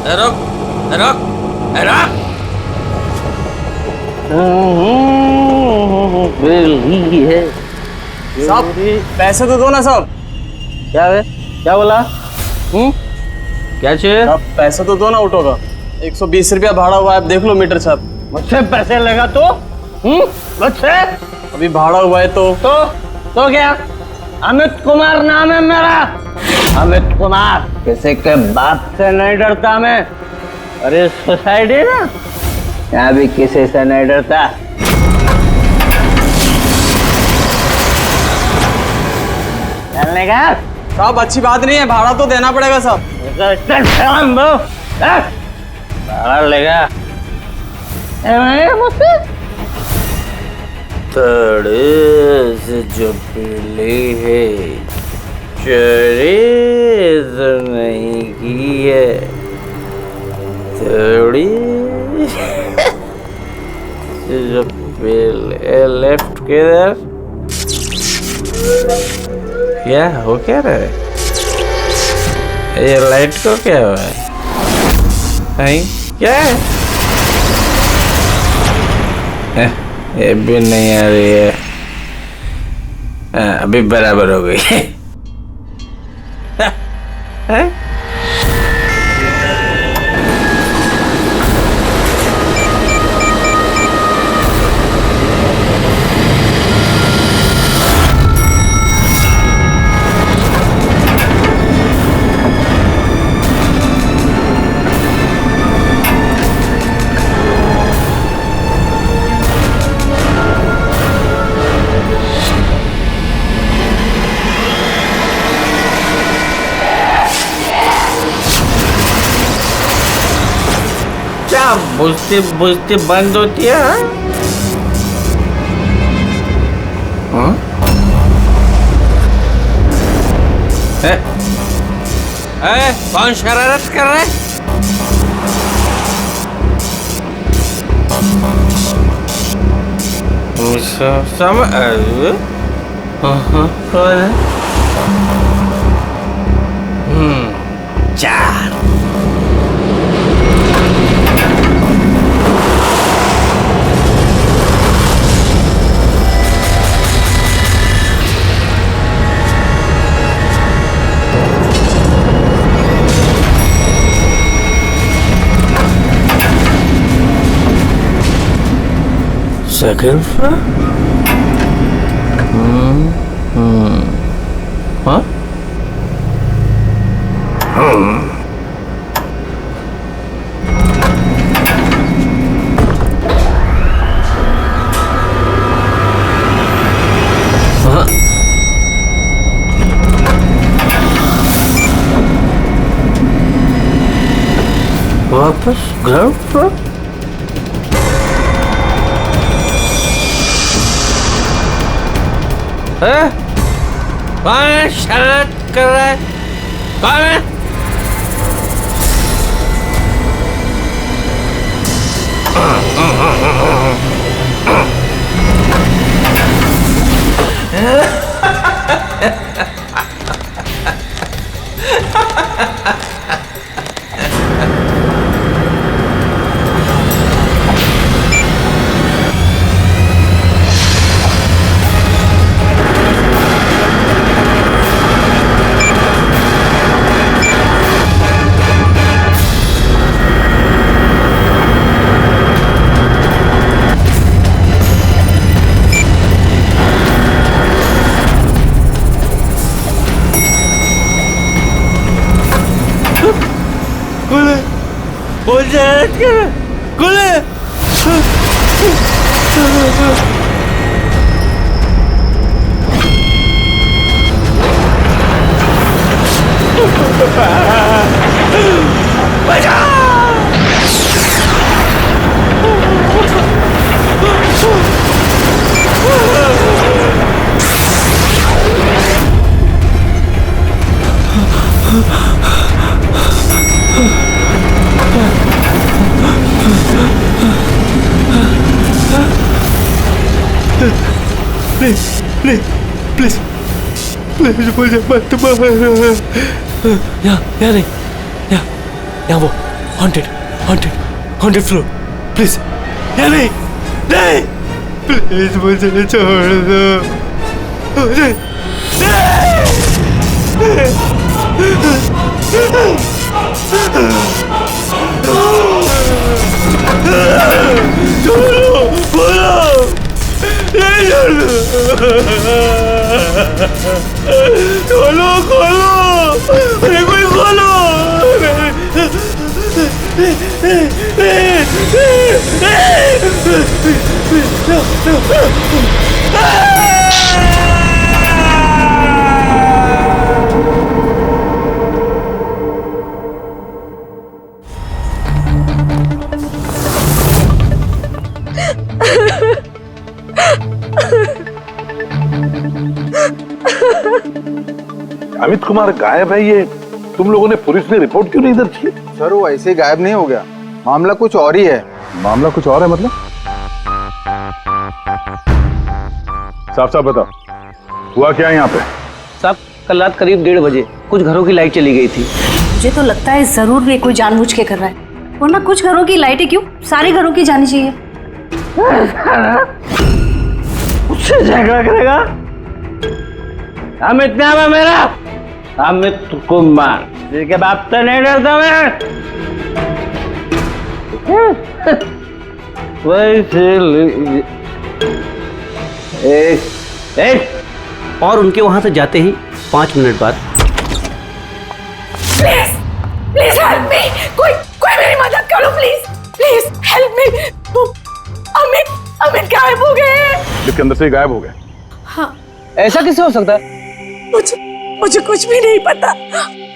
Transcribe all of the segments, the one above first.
रुक रुक रुक। बिल्ली है साहब पैसे तो दो ना साहब। क्या है? क्या बोला? क्या चाहिए? आप पैसे तो दो ना ऑटो का। 120 रुपया भाड़ा हुआ है, आप देख लो मीटर साहब। मुझसे पैसे लेगा तो? मुझसे? अभी भाड़ा हुआ है तो क्या? अमित कुमार नाम है मेरा। अमित कुमार। किसी के बाप से नहीं डरता मैं। अरे सोसाइटी ना, यहाँ भी किसी से नहीं डरता। चलने का? साहब अच्छी बात नहीं है, भाड़ा तो देना पड़ेगा साहब। भाड़ा लेगा मुझसे? थोड़े से जो पीली है, चोरी तो नहीं की है, थोड़ी से जो पीले लेफ्ट किधर? क्या हो क्या रहा है? ये लाइट को क्या हुआ है? नहीं क्या है? ये भी नहीं आ रही है। अभी बराबर हो गई है? क्या बुझती बुझती बंद होती है? हाँ? कौन शरारत कर रहा है? कौन है? चार। Second floor? हाँ? वापस ग्राउंड फ्लोर? कौन है शरारत कर रहा है? कौन है? प्लीज मुझे मत मारो। यहाँ नहीं, यहाँ वो हॉन्टेड फ्लोर, प्लीज। नहीं नहीं, प्लीज मुझे छोड़ दो। नहीं, छोड़ो, बोलो, नहीं छोड़ो, खोलो, अरे कोई खोलो। अमित कुमार गायब है, ये तुम लोगों ने पुलिस ने रिपोर्ट क्यों नहीं दर्ज की? सर वो ऐसे ही गायब नहीं हो गया, मामला कुछ और ही है। मामला कुछ और है मतलब? साफ साफ बताओ, हुआ क्या है यहाँ पे? साहब कल रात करीब 1:30 बजे कुछ घरों की लाइट चली गई थी। मुझे तो लगता है जरूर ये कोई जानबूझ के कर रहा है, वरना कुछ घरों की लाइटें क्यों, सारे घरों की जानी चाहिए। उससे झगड़ा करेगा? अमित नाम है मेरा, अमित कुमार, जिसके बाप से नहीं डरता मैं। और उनके वहां से जाते ही 5 मिनट बाद प्लीज प्लीज हेल्प मी, कोई मेरी मदद करो please, please help me. Amit गायब हो गए। लिफ्ट के अंदर से ही गायब हो गए? हाँ। ऐसा कैसे हो सकता है? मुझे कुछ भी नहीं पता।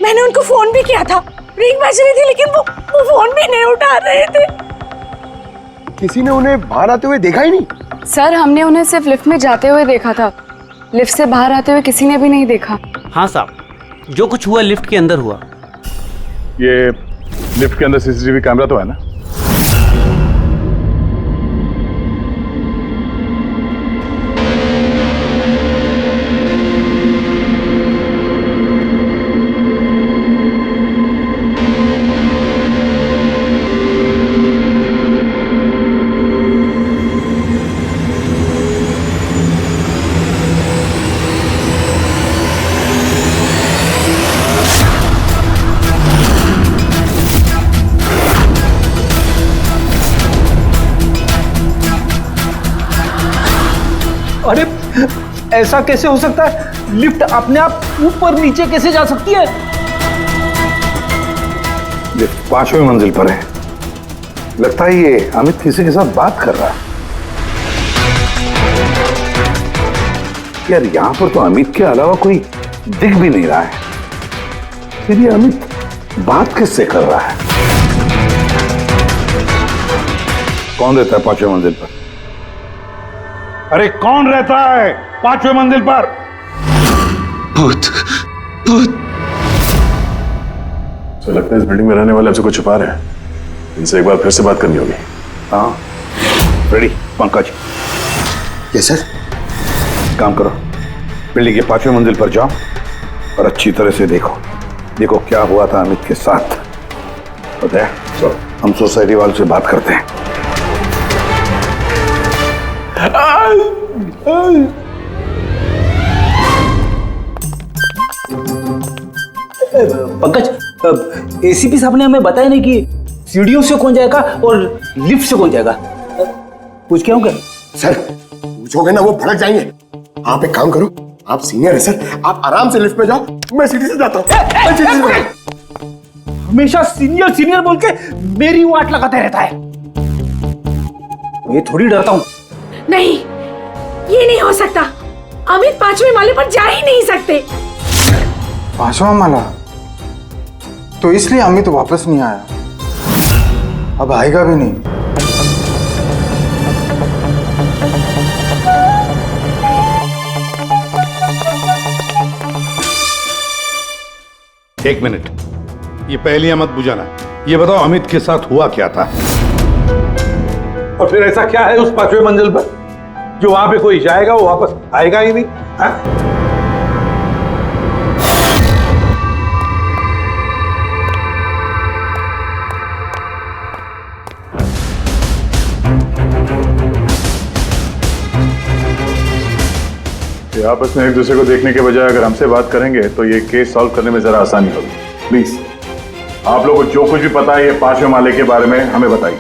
मैंने उनको फोन भी किया था, रिंग बज रही थी, लेकिन वो फोन भी नहीं उठा रहे थे। किसी ने उन्हें बाहर आते हुए देखा ही नहीं? सर हमने उन्हें सिर्फ लिफ्ट में जाते हुए देखा था, लिफ्ट से बाहर आते हुए किसी ने भी नहीं देखा। हाँ साहब, जो कुछ हुआ लिफ्ट के अंदर हुआ। ये लिफ्ट के अंदर सीसीटीवी कैमरा तो है ना? अरे ऐसा कैसे हो सकता है? लिफ्ट अपने आप ऊपर नीचे कैसे जा सकती है? लिफ्ट 5वीं मंजिल पर है। लगता है ये अमित किसी के साथ बात कर रहा है। यार यहां पर तो अमित के अलावा कोई दिख भी नहीं रहा है, फिर ये अमित बात किससे कर रहा है? कौन रहता है 5वीं मंजिल पर? अरे कौन रहता है 5वीं मंजिल पर? भूत भूत। तो लगता है इस बिल्डिंग में रहने वाले हमसे कुछ छुपा रहे हैं। इनसे एक बार फिर से बात करनी होगी। हाँ रेडी पंकज? Yes sir. काम करो, बिल्डिंग के 5वीं मंजिल पर जाओ और अच्छी तरह से देखो क्या हुआ था अमित के साथ। पता है हम सोसाइटी वालों से बात करते हैं। पंकज, एसीपी साहब ने हमें बताया नहीं कि सीढ़ियों से कौन जाएगा और लिफ्ट से कौन जाएगा। कुछ क्या होगा? सर पूछोगे ना वो भड़क जाएंगे। आप एक काम करो, आप सीनियर है सर, आप आराम से लिफ्ट में जाओ, मैं सीढ़ी से जाता हूँ। हमेशा सीनियर सीनियर बोल के मेरी वाट लगाते रहता है। मैं थोड़ी डरता हूँ। नहीं, ये नहीं हो सकता। अमित 5वें माले पर जा ही नहीं सकते। 5वां माला? तो इसलिए अमित वापस नहीं आया, अब आएगा भी नहीं। एक मिनट, ये पहेलियां मत बुझाना। ये बताओ अमित के साथ हुआ क्या था? और फिर ऐसा क्या है उस 5वीं मंजिल पर जो वहां पे कोई जाएगा वो वापस आएगा ही नहीं? हाँ? आपस में एक दूसरे को देखने के बजाय अगर हमसे बात करेंगे तो ये केस सॉल्व करने में जरा आसानी होगी। प्लीज आप लोगों को जो कुछ भी पता है ये 5वें माले के बारे में हमें बताइए।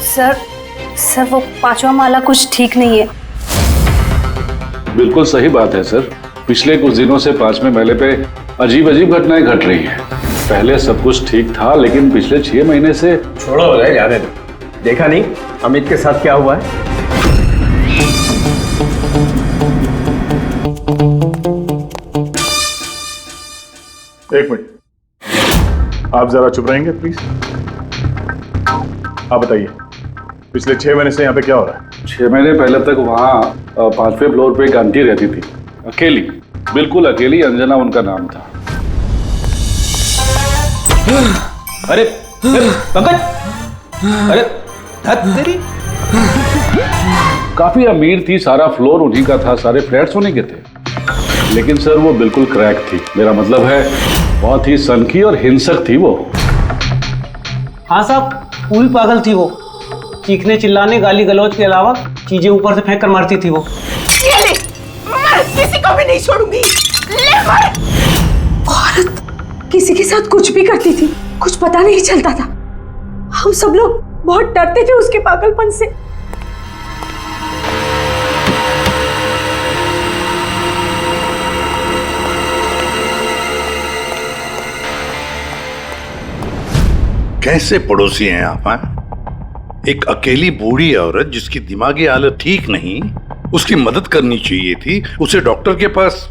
सर वो 5वां माला कुछ ठीक नहीं है। बिल्कुल सही बात है सर। पिछले कुछ दिनों से 5वें माले पे अजीब अजीब घटनाएं घट रही हैं। पहले सब कुछ ठीक था, लेकिन पिछले 6 महीने से छोड़ो हो जाए, जाने दो। देखा नहीं अमित के साथ क्या हुआ है? एक मिनट, आप जरा चुप रहेंगे प्लीज। आप बताइए पिछले 6 महीने से यहाँ पे क्या हो रहा है? 6 महीने पहले तक वहाँ 5वें फ्लोर पे एक आंटी रहती थी, अकेली, बिल्कुल अकेली। अंजना उनका नाम था। अरे पंकज, अरे तेरी काफी अमीर थी, सारा फ्लोर उन्हीं का था, सारे फ्लैट्स उन्हीं के थे। लेकिन सर वो बिल्कुल क्रैक थी। मेरा मतलब है बहुत ही सनकी और हिंसक थी वो। हाँ साहब, पूरी पागल थी वो। चीखने चिल्लाने गाली गलौज के अलावा चीजें ऊपर से फेंक कर मारती थी वो। ये ले, मैं किसी को भी नहीं छोड़ूंगी। ले मर। औरत किसी के साथ कुछ भी करती थी, कुछ पता नहीं चलता था। हम सब लोग बहुत डरते थे उसके पागलपन से। कैसे पड़ोसी हैं आप? एक अकेली बूढ़ी औरत जिसकी दिमागी हालत ठीक नहीं, उसकी मदद करनी चाहिए थी, उसे डॉक्टर के पास।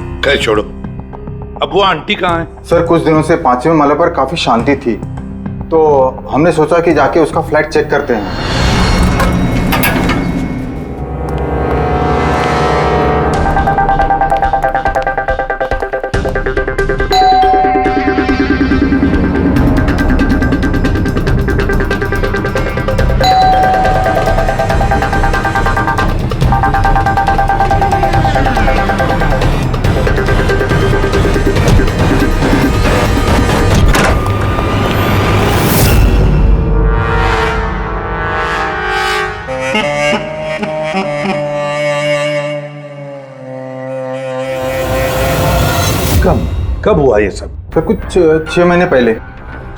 कह छोड़ो, अब वो आंटी कहाँ है? सर कुछ दिनों से 5वें माले पर काफी शांति थी, तो हमने सोचा कि जाके उसका फ्लैट चेक करते हैं। कब हुआ ये सब? सर कुछ 6 महीने पहले।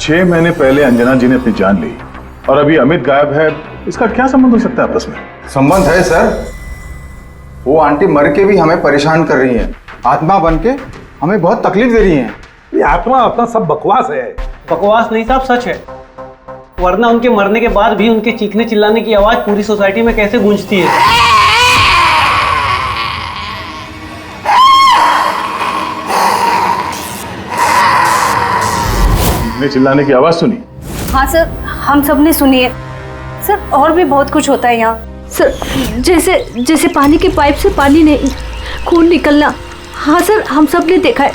6 महीने पहले अंजना जी ने अपनी जान ली और अभी अमित गायब है। इसका क्या संबंध हो सकता है आपस में? संबंध है सर। वो आंटी मर के भी हमें परेशान कर रही हैं, आत्मा बन के हमें बहुत तकलीफ दे रही हैं। ये आत्मा अपना सब बकवास है। बकवास नहीं साहब, सच है। वरना उनके मरने के बाद भी उनके चीखने चिल्लाने की आवाज पूरी सोसाइटी में कैसे गूंजती है। चिल्लाने की आवाज सुनी? हाँ सर, हम सब ने सुनी है। सर और भी बहुत कुछ होता है यहाँ। सर जैसे पानी के पाइप से पानी नहीं, खून निकलना। हाँ सर, हम सब ने देखा है।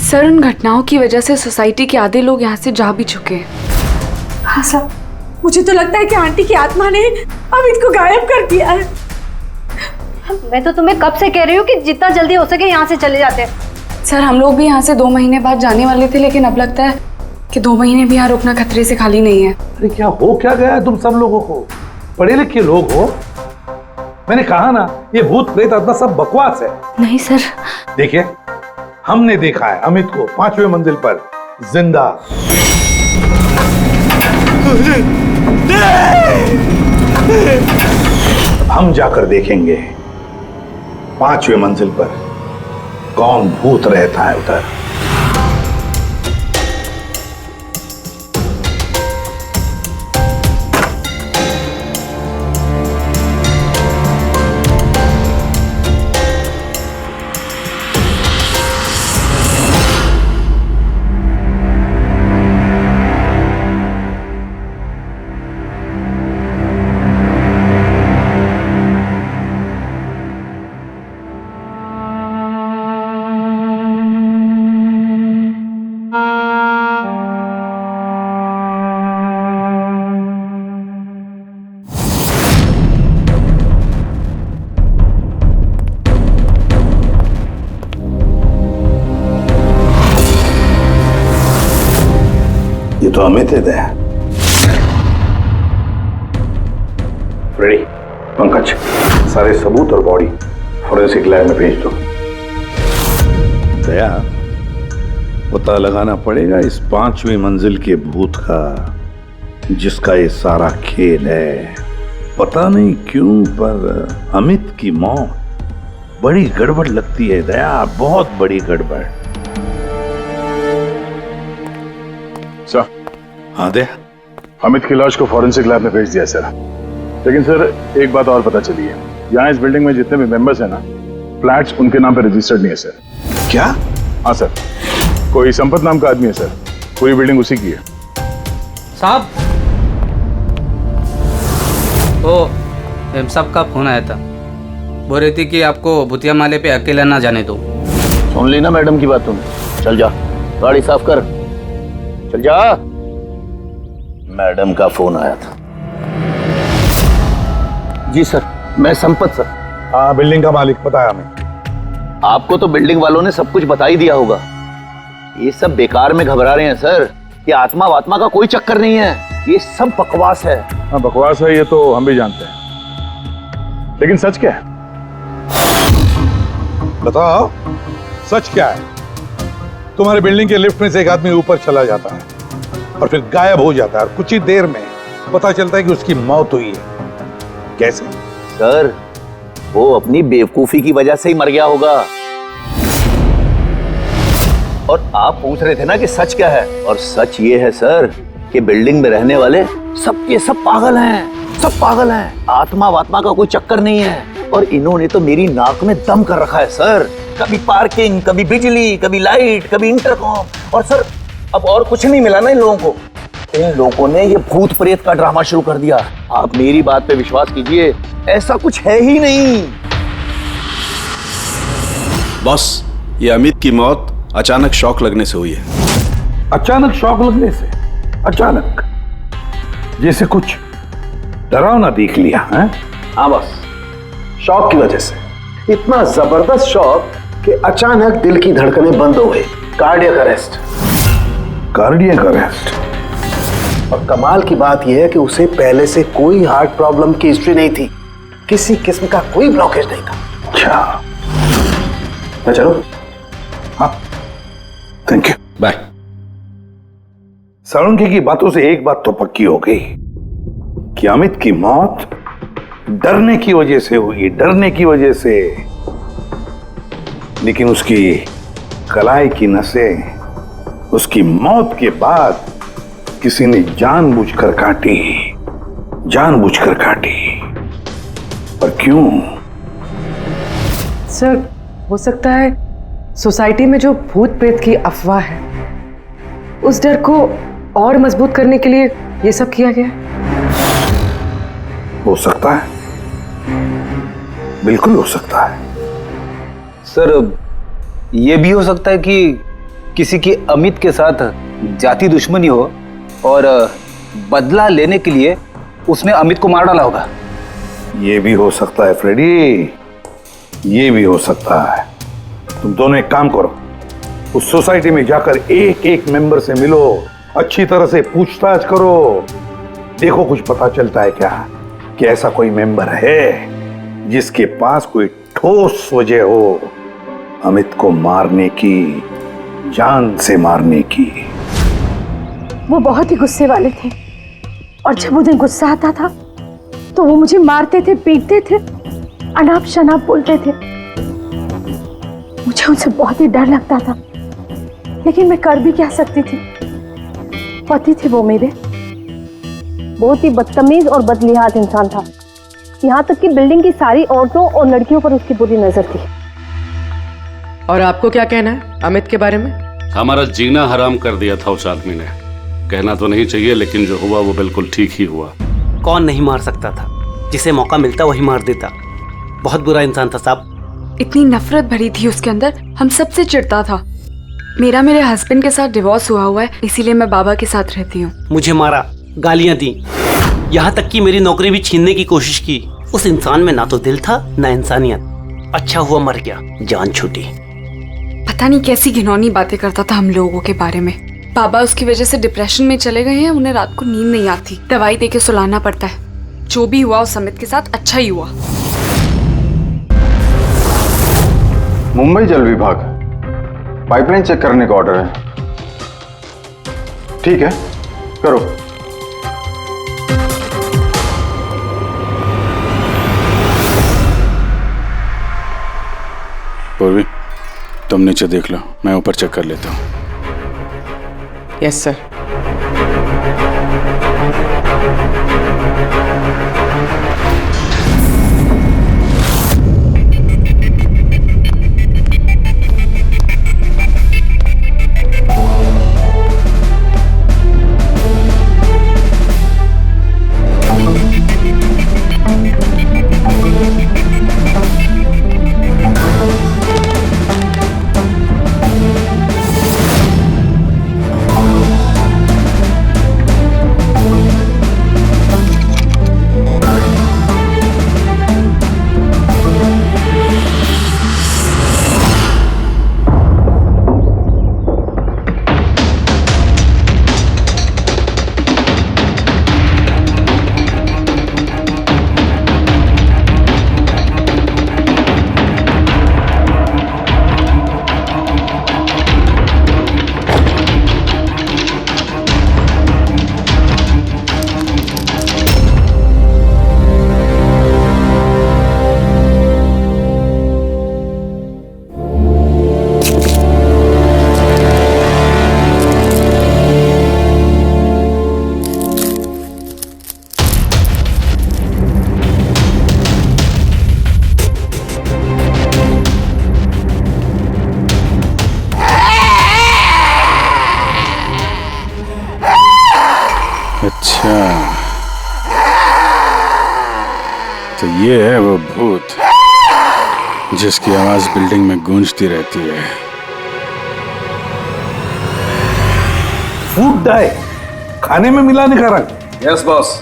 सर उन घटनाओं की वजह से सोसाइटी के आधे लोग यहाँ से जा भी चुके हैं। हाँ सर, मुझे तो लगता है कि आंटी की आत्मा ने अमित को गायब कर दिया है। मैं तो तुम्हें कब से कह रही हूँ कि जितना जल्दी हो सके यहाँ से चले जाते हैं। सर हम लोग भी यहाँ से 2 महीने बाद जाने वाले थे, लेकिन अब लगता है कि 2 महीने भी यहाँ रुकना खतरे से खाली नहीं है। अरे क्या हो क्या गया है तुम सब लोगों को? पढ़े लिखे लोग हो। मैंने कहा ना, ये भूत प्रेत आत्मा सब बकवास है। नहीं सर। देखिए, हमने देखा है अमित को 5वें मंजिल पर जिंदा। हम जाकर देखेंगे 5वें मंजिल पर कौन भूत रहता है उधर। ये तो अमित है। फ्रेडी, पंकज, सारे सबूत और बॉडी फोरेंसिक लैब में भेज दो। दया, पता लगाना पड़ेगा इस 5वीं मंजिल के भूत का, जिसका ये सारा खेल है। पता नहीं क्यों पर अमित की मौत बड़ी गड़बड़ लगती है दया, बहुत बड़ी गड़बड़। सर। हाँ दया, अमित की लाश को फॉरेंसिक लैब में भेज दिया सर। लेकिन सर एक बात और पता चली है, यहाँ इस बिल्डिंग में जितने भी मेंबर्स हैं ना, फ्लैट्स उनके नाम पे रजिस्टर्ड नहीं है सर। क्या? हाँ सर, कोई संपत नाम का आदमी है सर, पूरी बिल्डिंग उसी की है। साहब, तो एम साहब का फोन आया था, बोल रही थी कि आपको भूतिया माले पे अकेला ना जाने दो। सुन ली ना मैडम की बात तुमने? चल जा, गाड़ी साफ कर, चल जा। मैडम का फोन आया था। जी सर, मैं संपत सर। हाँ, बिल्डिंग का मालिक, पता है हमें। आपको तो बिल्डिंग वालों ने सब कुछ बता ही दिया होगा। ये सब बेकार में घबरा रहे हैं सर। ये आत्मा वात्मा का कोई चक्कर नहीं है, ये सब बकवास है। हाँ बकवास है, ये तो हम भी जानते हैं, लेकिन सच क्या है? बताओ, सच क्या है? तुम्हारे बिल्डिंग के लिफ्ट में से एक आदमी ऊपर चला जाता है और फिर गायब हो जाता है, और कुछ ही देर में पता चलता है कि उसकी मौत हुई है। कैसे? सर, वो अपनी बेवकूफी की वजह से ही मर गया होगा। और आप पूछ रहे थे ना कि सच क्या है, और सच ये है सर कि बिल्डिंग में रहने वाले सब के सब पागल हैं, सब पागल हैं। आत्मा वात्मा का कोई चक्कर नहीं है। और इन्होंने तो मेरी नाक में दम कर रखा है सर। कभी पार्किंग, कभी बिजली, कभी लाइट, कभी इंटरकॉम। और सर अब और कुछ नहीं मिला ना इन लोगों को। इन लोगों ने ये भूत प्रेत का ड्रामा शुरू कर दिया। आप मेरी बात पे विश्वास कीजिए, ऐसा कुछ है ही नहीं। बॉस, ये अमित की मौत अचानक शॉक लगने से हुई है। अचानक शॉक लगने से? अचानक? जैसे कुछ डरावना देख लिया है? हाँ बस, शॉक की वजह से। इतना जबरदस्त शॉक कि अचानक दिल की धड़कनें बंद हो गई। Cardiac arrest. Cardiac arrest? और कमाल की बात यह है कि उसे पहले से कोई हार्ट प्रॉब्लम की हिस्ट्री नहीं थी, किसी किस्म का कोई ब्लॉकेज नहीं था। अच्छा, मैं चलो? हाँ, थैंक यू, बाय। साळुंखे की बातों से एक बात तो पक्की हो गई कि अमित की मौत डरने की वजह से हुई, डरने की वजह से। लेकिन उसकी कलाई की नसें उसकी मौत के बाद किसी ने जानबूझकर काटी, जानबूझकर काटी। पर क्यों? सर, हो सकता है सोसाइटी में जो भूत प्रेत की अफवाह है, उस डर को और मजबूत करने के लिए ये सब किया गया। हो सकता है, बिल्कुल हो सकता है। सर, ये भी हो सकता है कि किसी की अमित के साथ जाति दुश्मनी हो और बदला लेने के लिए उसने अमित को मार डाला होगा। ये भी हो सकता है फ्रेडी, ये भी हो सकता है। तुम दोनों एक काम करो, उस सोसाइटी में जाकर एक एक मेंबर से मिलो, अच्छी तरह से पूछताछ करो। देखो कुछ पता चलता है क्या कि ऐसा कोई मेंबर है जिसके पास कोई ठोस वजह हो अमित को मारने की, जान से मारने की। वो बहुत ही गुस्से वाले थे, और जब उन्हें गुस्सा आता था तो वो मुझे मारते थे, पीटते थे, अनाप शनाप बोलते थे। मुझे उनसे बहुत ही डर लगता था, लेकिन मैं कर भी क्या सकती थी। पति थे वो मेरे। बहुत ही बदतमीज और बदलिहात इंसान था। यहाँ तक कि बिल्डिंग की सारी औरतों और लड़कियों पर उसकी बुरी नजर थी। और आपको क्या कहना है अमित के बारे में? हमारा जीना हराम कर दिया था उस आदमी ने। कहना तो नहीं चाहिए, लेकिन जो हुआ वो बिल्कुल ठीक ही हुआ। कौन नहीं मार सकता था? जिसे मौका मिलता वही मार देता। बहुत बुरा इंसान था साहब। इतनी नफरत भरी थी उसके अंदर, हम सबसे चिढ़ता था। मेरे हस्बैंड के साथ डिवोर्स हुआ है, इसीलिए मैं बाबा के साथ रहती हूँ। मुझे मारा, गालियां दी, यहाँ तक कि मेरी नौकरी भी छीनने की कोशिश की। उस इंसान में ना तो दिल था ना इंसानियत। अच्छा हुआ मर गया, जान छूटी। पता नहीं कैसी घिनौनी बातें करता था हम लोगों के बारे में। बाबा उसकी वजह से डिप्रेशन में चले गए हैं, उन्हें रात को नींद नहीं आती, दवाई देके सुलाना पड़ता है। जो भी हुआ उस अमित के साथ अच्छा ही हुआ। मुंबई जल विभाग पाइपलाइन चेक करने का ऑर्डर है। ठीक है, करो। पूर्वी, तुम नीचे देख लो, मैं ऊपर चेक कर लेता हूँ। Yes sir. अच्छा, तो ये है वो भूत जिसकी आवाज बिल्डिंग में गूंजती रहती है। फूड डाई खाने में मिलाने का रंग। यस बॉस,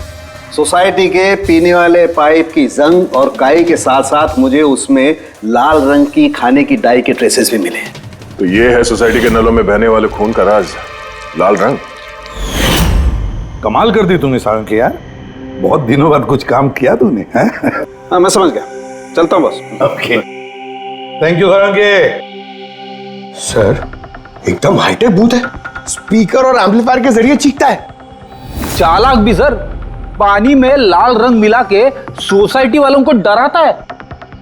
सोसाइटी के पीने वाले पाइप की जंग और काई के साथ साथ मुझे उसमें लाल रंग की खाने की डाई के ट्रेसेस भी मिले। तो ये है सोसाइटी के नलों में बहने वाले खून का राज, लाल रंग। कमाल कर दी तूने सारंग के यार, बहुत दिनों बाद कुछ काम किया तूने। हाँ मैं समझ गया, चलता हूँ बस। ओके, थैंक यू सारंग के। सर एकदम हाईटेक बूथ है, स्पीकर और एम्पलीफायर के जरिए चीखता है। चालाक भी सर, पानी में लाल रंग मिला के सोसाइटी वालों को डराता है।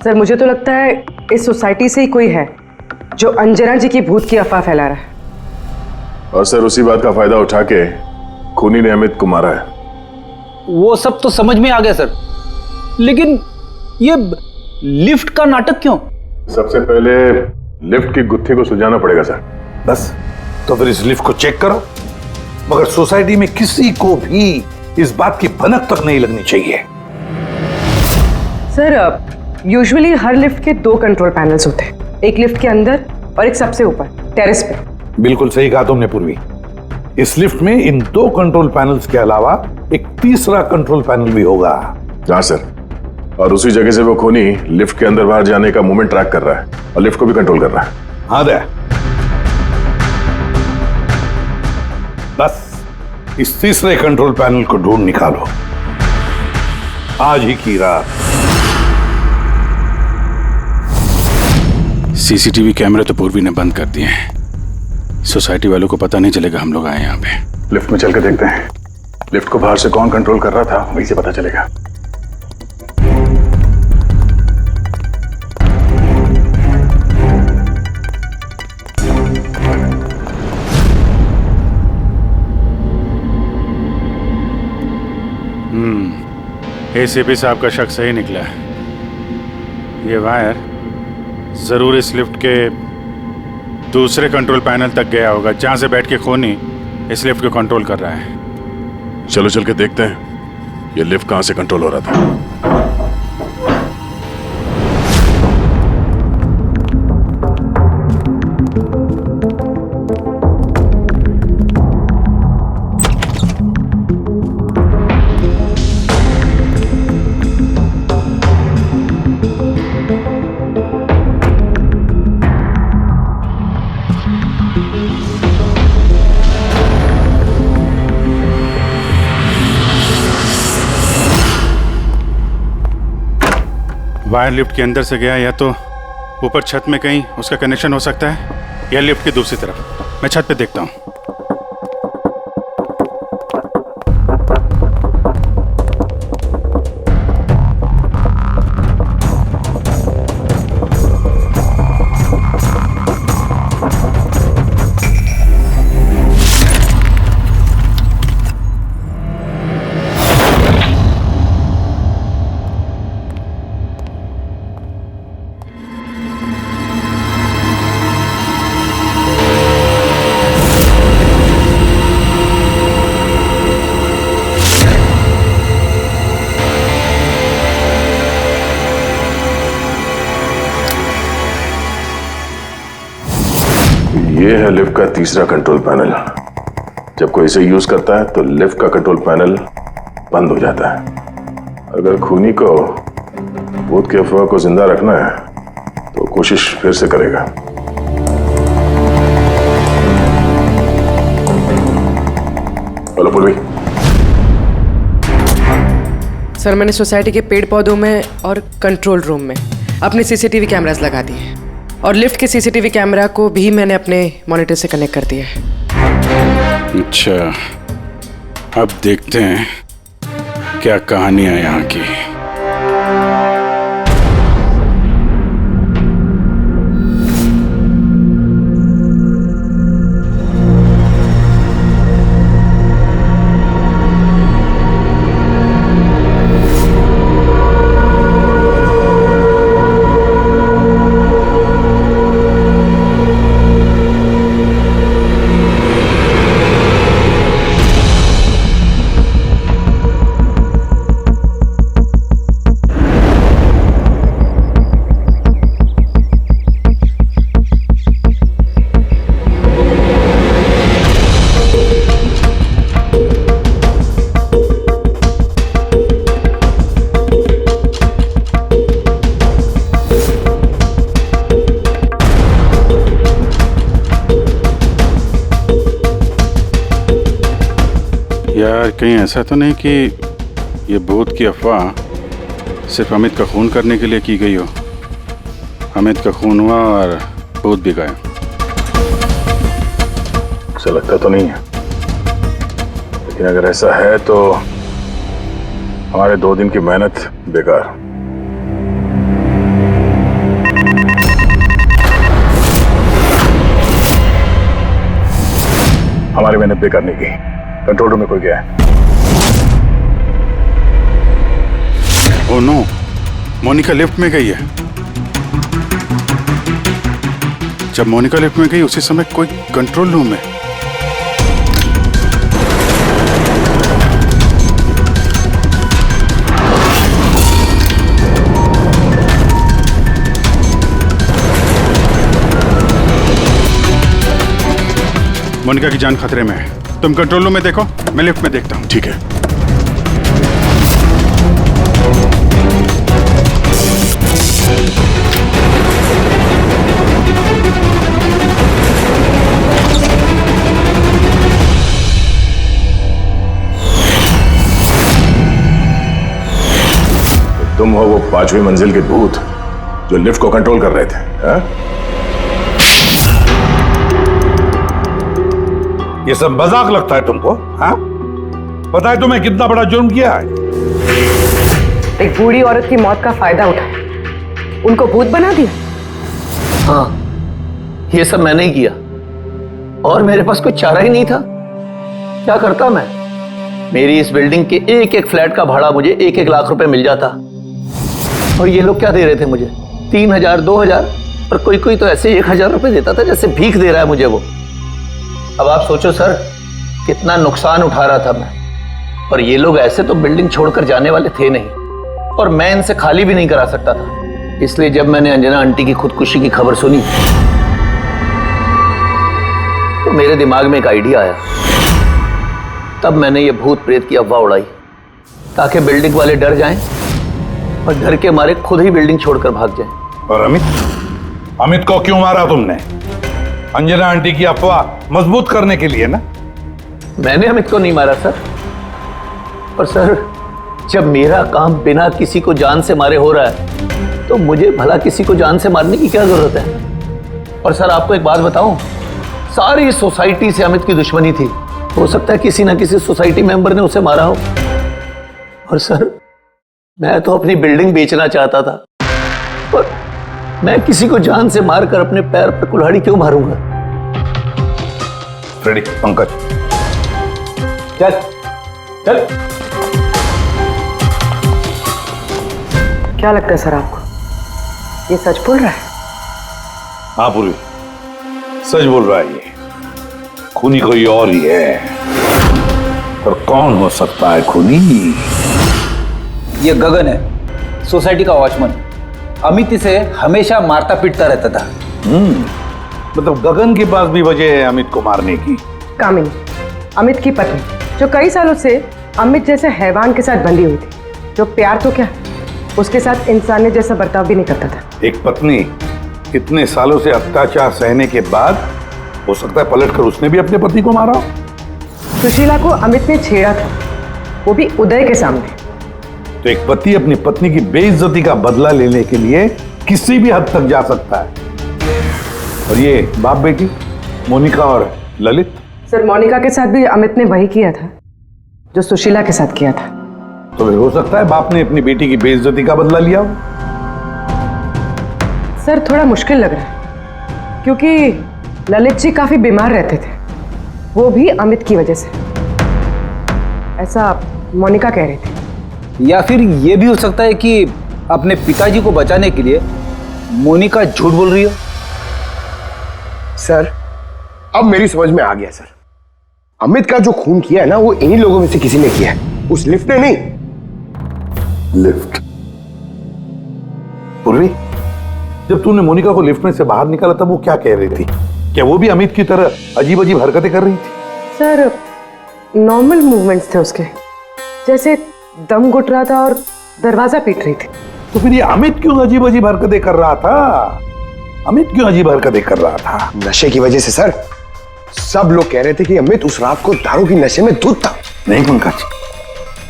सर मुझे तो लगता है इस सोसाइटी से ही कोई है जो अंजना जी की भूत की अफवाह फैला रहा है। और सर उसी बात का फायदा उठा के खूनी ने अमित को मारा है। वो सब तो समझ में आ गया सर, लेकिन ये लिफ्ट का नाटक क्यों? सबसे पहले लिफ्ट की गुत्थी को सुलझाना पड़ेगा सर। बस, तो फिर इस लिफ्ट को चेक करो, मगर सोसाइटी में किसी को भी इस बात की भनक तक नहीं लगनी चाहिए। सर यूजुअली हर लिफ्ट के 2 कंट्रोल पैनल्स होते हैं, एक लिफ्ट के अंदर और एक सबसे ऊपर टेरेस पे। बिल्कुल सही कहा तुमने पूर्वी। इस लिफ्ट में इन 2 कंट्रोल पैनल्स के अलावा एक तीसरा कंट्रोल पैनल भी होगा। हाँ सर, और उसी जगह से वो खूनी लिफ्ट के अंदर बाहर जाने का मूवमेंट ट्रैक कर रहा है और लिफ्ट को भी कंट्रोल कर रहा है। हाँ दे, बस इस तीसरे कंट्रोल पैनल को ढूंढ निकालो आज ही की रात। सीसीटीवी कैमरे तो पूर्वी ने बंद कर दिए हैं, सोसाइटी वालों को पता नहीं चलेगा हम लोग आए यहाँ पे। लिफ्ट में चल के देखते हैं, लिफ्ट को बाहर से कौन कंट्रोल कर रहा था वहीं से पता चलेगा। एसीपी साहब का शक सही निकला है। ये वायर जरूर इस लिफ्ट के दूसरे कंट्रोल पैनल तक गया होगा, जहां से बैठ के खूनी इस लिफ्ट को कंट्रोल कर रहा है। चलो चल के देखते हैं ये लिफ्ट कहां से कंट्रोल हो रहा था। वायर लिफ्ट के अंदर से गया या तो ऊपर छत में कहीं उसका कनेक्शन हो सकता है, या लिफ्ट की दूसरी तरफ। मैं छत पे देखता हूँ। ये है लिफ्ट का तीसरा कंट्रोल पैनल। जब कोई इसे यूज करता है तो लिफ्ट का कंट्रोल पैनल बंद हो जाता है। अगर खूनी को भूत की अफवाह को जिंदा रखना है तो कोशिश फिर से करेगा। हेलो पुलवी। सर, मैंने सोसाइटी के पेड़ पौधों में और कंट्रोल रूम में अपने सीसीटीवी कैमरास लगा दिए हैं, और लिफ्ट के सीसीटीवी कैमरा को भी मैंने अपने मॉनिटर से कनेक्ट कर दिया है। अच्छा, अब देखते हैं क्या कहानी है यहाँ की। यार, कहीं ऐसा तो नहीं कि ये भूत की अफवाह सिर्फ अमित का खून करने के लिए की गई हो। अमित का खून हुआ और भूत भी गए। ऐसा लगता तो नहीं है, लेकिन अगर ऐसा है तो हमारे 2 दिन की मेहनत बेकार। हमारी मेहनत बेकार नहीं की। कंट्रोल रूम में कोई गया है? ओह नो, मोनिका लिफ्ट में गई है। जब मोनिका लिफ्ट में गई उसी समय कोई कंट्रोल रूम में। मोनिका की जान खतरे में है। तुम कंट्रोल रूम में देखो, मैं लिफ्ट में देखता हूँ। ठीक है। तुम हो वो 5वीं मंजिल के भूत जो लिफ्ट को कंट्रोल कर रहे थे, हा? ये सब मजाक लगता है तुमको? हाँ? पता है तुम्हें कितना बड़ा जुर्म किया है? एक बूढ़ी औरत की मौत का फायदा उठाया, उनको भूत बना दिया। हाँ, ये सब मैंने ही किया और मेरे पास कोई चारा ही नहीं था। क्या करता मैं? मेरी इस बिल्डिंग के एक एक फ्लैट का भाड़ा मुझे 1-1 लाख रुपए मिल जाता, और ये लोग क्या दे रहे थे मुझे? 3000, 2000, और कोई कोई तो ऐसे 1000 रुपए देता था जैसे भीख दे रहा है मुझे वो। अब आप सोचो सर, कितना नुकसान उठा रहा था मैं, और ये लोग ऐसे तो बिल्डिंग छोड़कर जाने वाले थे नहीं, और मैं इनसे खाली भी नहीं करा सकता था। इसलिए जब मैंने अंजना आंटी की खुदकुशी की खबर सुनी तो मेरे दिमाग में एक आइडिया आया। तब मैंने ये भूत प्रेत की अफवाह उड़ाई ताकि बिल्डिंग वाले डर जाएं और डर के मारे खुद ही बिल्डिंग छोड़कर भाग जाएं। और अमित को क्यों मारा तुमने? अंजना आंटी की अफवाह मजबूत करने के लिए ना? मैंने अमित को नहीं मारा सर। और सर, जब मेरा काम बिना किसी को जान से मारे हो रहा है तो मुझे भला किसी को जान से मारने की क्या जरूरत है? और सर आपको एक बात बताऊं, सारी सोसाइटी से अमित की दुश्मनी थी। हो सकता है किसी ना किसी सोसाइटी मेंबर ने उसे मारा हो। और सर मैं तो अपनी बिल्डिंग बेचना चाहता था, पर मैं किसी को जान से मारकर अपने पैर पर कुल्हाड़ी क्यों मारूंगा? फ्रेडी, पंकज, चल चल। क्या लगता है सर आपको, ये सच बोल रहा है? हाँ पूर्वी, सच बोल रहा है। ये खूनी कोई और ही है, पर कौन हो सकता है खूनी? ये गगन है, सोसाइटी का वॉचमैन। अमित इसे हमेशा मारता पीटता रहता था। मतलब गगन के पास भी वजह है अमित को मारने की। कामिनी, अमित की पत्नी, जो कई सालों से अमित जैसे हैवान के साथ बंधी हुई थी, जो प्यार तो क्या उसके साथ इंसानियत जैसा बर्ताव भी नहीं करता था। एक पत्नी इतने सालों से अत्याचार सहने के बाद हो सकता है पलटकर उसने भी अपने पति को मारा। सुशीला को अमित ने छेड़ा था, वो भी उदय के सामने। तो एक पति अपनी पत्नी की बेइज्जती का बदला लेने के लिए किसी भी हद तक जा सकता है। और ये बाप बेटी मोनिका और ललित। सर मोनिका के साथ भी अमित ने वही किया था जो सुशीला के साथ किया था। तो फिर हो सकता है बाप ने अपनी बेटी की बेइज्जती का बदला लिया हो। सर थोड़ा मुश्किल लग रहा है, क्योंकि ललित जी काफी बीमार रहते थे, वो भी अमित की वजह से, ऐसा मोनिका कह रही थी। या फिर ये भी हो सकता है कि अपने पिताजी को बचाने के लिए मोनिका झूठ बोल रही हो। सर अब मेरी समझ में आ गया सर, अमित का जो खून किया है ना, वो इन्हीं लोगों में से किसी ने किया है, उस लिफ्ट ने नहीं। लिफ्ट? पूर्वी, जब तूने मोनिका को लिफ्ट में से बाहर निकाला तब वो क्या कह रही थी? क्या वो भी अमित की तरह अजीब अजीब हरकतें कर रही थी? सर नॉर्मल मूवमेंट्स थे उसके, जैसे दम घुट रहा था और दरवाजा पीट रही थी। तो फिर ये अमित क्यों अजीब अजीब हरकतें कर रहा था? अमित क्यों अजीब हरकतें कर रहा था? नशे की वजह से सर। सब लोग कह रहे थे कि अमित उस रात को दारू की नशे में धुत था। नहीं पंकज,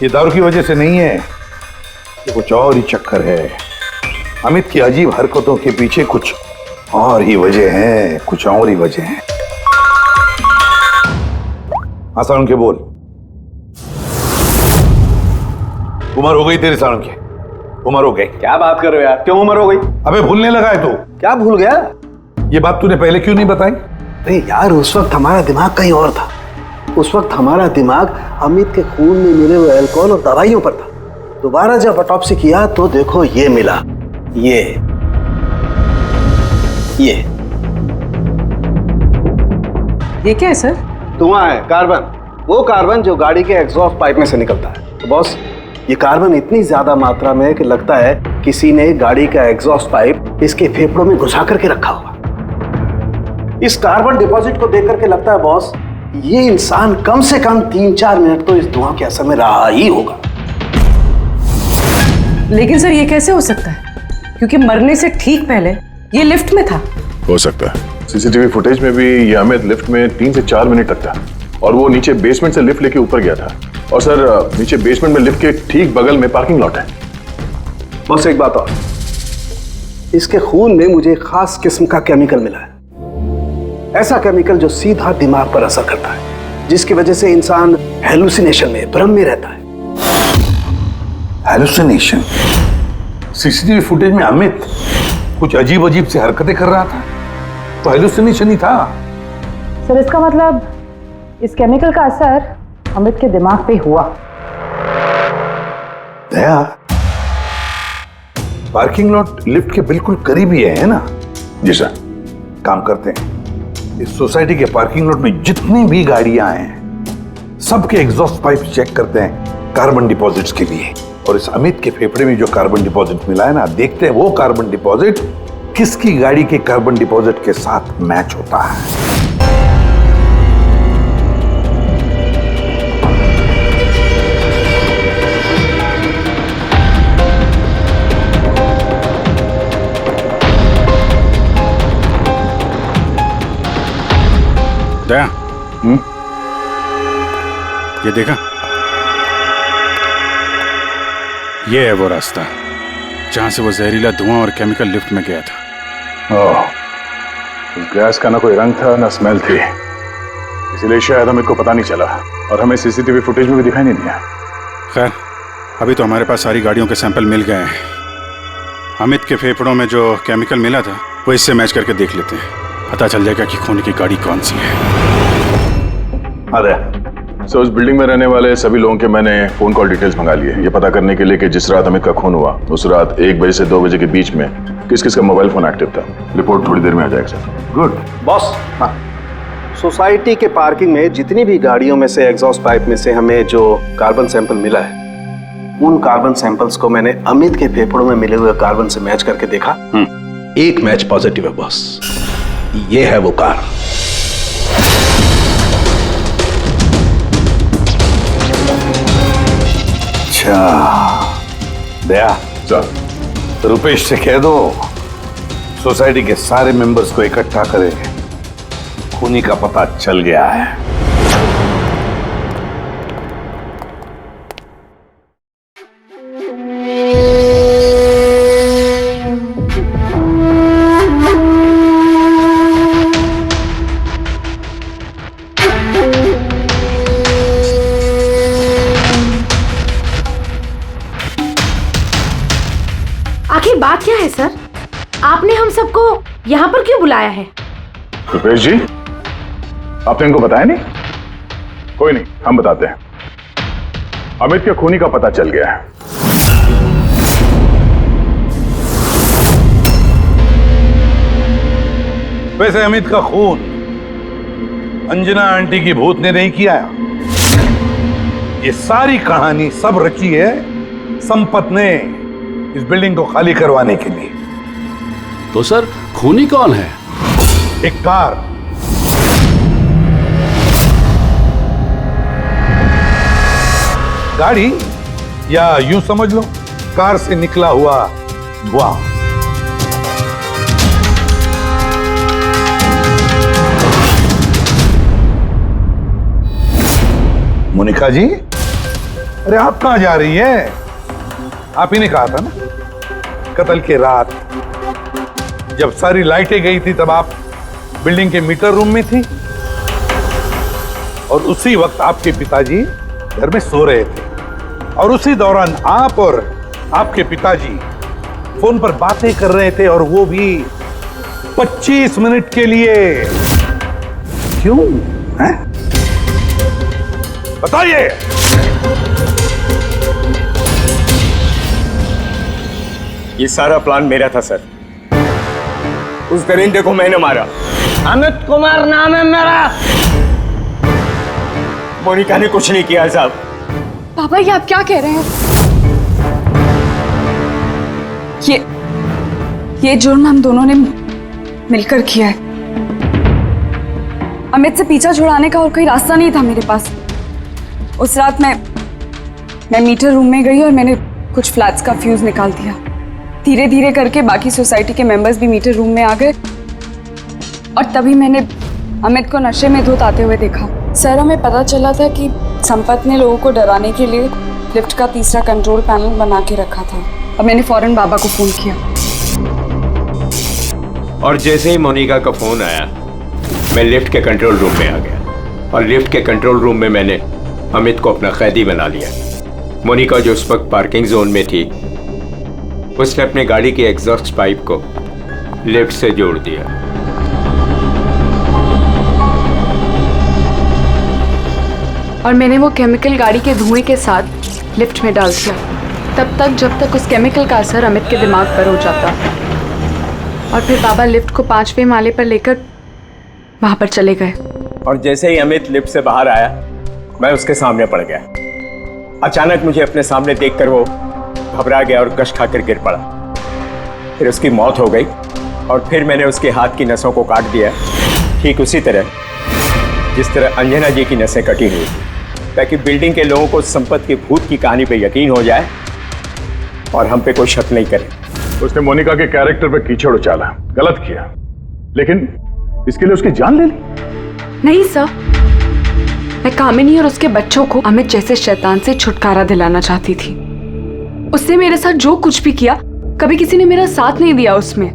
ये दारू की वजह से नहीं है, ये कुछ और ही चक्कर है। अमित की अजीब हरकतों के पीछे कुछ और ही वजह है, कुछ और ही वजह है। हाँ सारुण के बोल। उम्र हो गई तेरी सारुण की, उम्र हो गई। क्या बात कर रहे हो यार, क्यों उम्र हो गई? अबे भूलने लगा है तू। क्या भूल गया? ये बात तूने पहले क्यों नहीं बताई? अरे यार उस वक्त हमारा दिमाग कहीं और था। उस वक्त हमारा दिमाग अमित के खून में मिले हुए अल्कोहल और दवाइयों पर था। दोबारा जब ऑटोप्सी किया तो देखो ये मिला, ये क्या है सर? धुआं है, कार्बन। वो कार्बन जो गाड़ी के एग्जॉस्ट पाइप में से निकलता है। तो बॉस ये कार्बन इतनी ज्यादा मात्रा में कि लगता है किसी ने गाड़ी का एग्जॉस्ट पाइप इसके फेफड़ों में घुसा करके रखा हुआ। इस कार्बन डिपॉजिट को देख करके लगता है बॉस ये इंसान कम से कम 3-4 मिनट तो इस धुआं के असर में रहा ही होगा। लेकिन सर ये कैसे हो सकता है, क्योंकि मरने से ठीक पहले ये लिफ्ट में था। हो सकता है। सीसीटीवी फुटेज में भी ये अमित लिफ्ट में 3 से 4 मिनट तक था और वो नीचे बेसमेंट से लिफ्ट लेके ऊपर गया था। और सर नीचे बेसमेंट में लिफ्ट के ठीक बगल में पार्किंग लॉट है। बस एक बात और, इसके खून में मुझे एक खास किस्म का केमिकल मिला है। ऐसा केमिकल जो सीधा दिमाग पर असर करता है, जिसकी वजह से इंसान हेलुसिनेशन में, भ्रम में रहता है। हेलुसिनेशन? सीसीटीवी फुटेज में अमित कुछ अजीब अजीब से हरकतें कर रहा था, तो हेलुसिनेशन ही था। सर इसका मतलब इस केमिकल का असर अमित के दिमाग पे हुआ। दया, पार्किंग लॉट लिफ्ट के बिल्कुल करीब ही है ना? जी सर। काम करते हैं, इस सोसाइटी के पार्किंग लॉट में जितनी भी गाड़ियां हैं सबके एग्जॉस्ट पाइप चेक करते हैं कार्बन डिपॉजिट्स के लिए। और इस अमित के फेफड़े में जो कार्बन डिपॉजिट मिला है ना, देखते हैं वो कार्बन डिपॉजिट किसकी गाड़ी के कार्बन डिपॉजिट के साथ मैच होता है। दया, ये देखा, ये है वो रास्ता जहां से वो जहरीला धुआं और केमिकल लिफ्ट में गया था। ओह, उस गैस का ना कोई रंग था ना स्मेल थी, इसीलिए शायद हमें को पता नहीं चला और हमें सीसीटीवी फुटेज में भी दिखाई नहीं दिया। खैर, अभी तो हमारे पास सारी गाड़ियों के सैंपल मिल गए हैं। अमित के फेफड़ों में जो केमिकल मिला था वो इससे मैच करके देख लेते हैं, पता चल जाएगा कि खून की गाड़ी कौन सी है। अरे सो उस बिल्डिंग में रहने वाले सभी लोगों के मैंने फोन कॉल डिटेल्स मंगा लिए, ये पता करने के लिए कि जिस रात अमित का खून हुआ उस रात 1 बजे से 2 बजे के बीच में किस किस का मोबाइल फोन एक्टिव था। रिपोर्ट थोड़ी देर में आ जाएगा सर। Good boss. हाँ, सोसाइटी के पार्किंग में जितनी भी गाड़ियों में से एग्जॉस्ट पाइप में से हमें जो कार्बन सैंपल मिला है, उन कार्बन सैंपल्स को मैंने अमित के फेफड़ों में मिले हुए कार्बन से मैच करके देखा। एक मैच पॉजिटिव है बॉस, ये है वो कार। अच्छा दया सर, रुपेश से कह दो सोसाइटी के सारे मेंबर्स को इकट्ठा करें, खूनी का पता चल गया है। आखिर बात क्या है सर? आपने हम सबको यहाँ पर क्यों बुलाया है? रुपेश जी, आपने इनको बताया नहीं? कोई नहीं, हम बताते हैं। अमित के खूनी का पता चल गया है। वैसे अमित का खून अंजना आंटी की भूत ने नहीं किया। ये सारी कहानी सब रची है संपत ने इस बिल्डिंग को खाली करवाने के लिए। तो सर खूनी कौन है? एक कार, गाड़ी या यूं समझ लो कार से निकला हुआ धुआं। मोनिका जी, अरे आप कहां जा रही है? आप ही ने कहा था ना कत्ल के रात जब सारी लाइटें गई थी तब आप बिल्डिंग के मीटर रूम में थी और उसी वक्त आपके पिताजी घर में सो रहे थे और उसी दौरान आप और आपके पिताजी फोन पर बातें कर रहे थे और वो भी 25 मिनट के लिए। क्यों है? बताइए। ये सारा प्लान मेरा था सर। उस दरिंदे को मैंने मारा। अमित कुमार नाम है मेरा। मोनिका ने कुछ नहीं किया साहब। पापा ये आप क्या कह रहे हैं? ये जुर्म हम दोनों ने मिलकर किया है। अमित से पीछा छुड़ाने का और कोई रास्ता नहीं था मेरे पास। उस रात मैं मीटर रूम में गई और मैंने कुछ फ्लैट्स का फ्यूज निकाल दिया। धीरे धीरे करके बाकी सोसाइटी के मेंबर्स भी मीटर रूम में आ गए और तभी मैंने अमित को नशे में धुत आते हुए देखा। सर हमें पता चला था कि संपत ने लोगों को डराने के लिए लिफ्ट का तीसरा कंट्रोल पैनल बना के रखा था और मैंने फौरन बाबा को फोन किया। और जैसे ही मोनिका का फोन आया मैं लिफ्ट के कंट्रोल रूम में आ गया और लिफ्ट के कंट्रोल रूम में मैंने अमित को अपना कैदी बना लिया। मोनिका जो उस वक्त पार्किंग जोन में थी उसने अपनी गाड़ी के एग्जॉस्ट पाइप को लिफ्ट से जोड़ दिया। और मैंने वो केमिकल गाड़ी के धुएं के साथ लिफ्ट में डाल दिया तब तक जब तक उस केमिकल का असर अमित के दिमाग पर हो जाता। और फिर बाबा लिफ्ट को 5वें माले पर लेकर वहां पर चले गए। और जैसे ही अमित लिफ्ट से बाहर आया मैं उसके सामने पड़ गया। अचानक मुझे अपने सामने देखकर वो घबरा गया और कश खाकर गिर पड़ा। फिर उसकी मौत हो गई और फिर मैंने उसके हाथ की नसों को काट दिया, ठीक उसी तरह जिस तरह अंजना जी की नसें कटी हुई, ताकि बिल्डिंग के लोगों को संपत के भूत की कहानी पे यकीन हो जाए और हम पे कोई शक नहीं करे। उसने मोनिका के कैरेक्टर पे कीचड़ उछाला, गलत किया, लेकिन इसके लिए उसकी जान ले ली? नहीं सर, मैं कामिनी और उसके बच्चों को अमित जैसे शैतान से छुटकारा दिलाना चाहती थी। उसने मेरे साथ जो कुछ भी किया कभी किसी ने मेरा साथ नहीं दिया उसमें।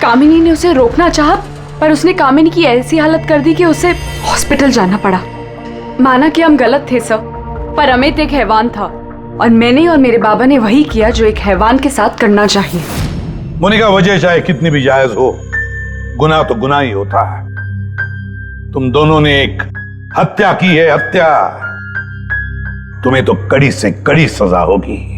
कामिनी ने उसे रोकना चाहा, पर उसने कामिनी की ऐसी हालत कर दी कि उसे हॉस्पिटल जाना पड़ा। माना कि हम गलत थे सब, पर अमित एक हैवान था और मैंने और मेरे बाबा ने वही किया जो एक हैवान के साथ करना चाहिए। मोनिका, वजह चाहे कितनी भी जायज हो, गुनाह तो गुनाह ही होता है। तुम दोनों ने एक हत्या की है, हत्या। तुम्हें तो कड़ी से कड़ी सजा होगी।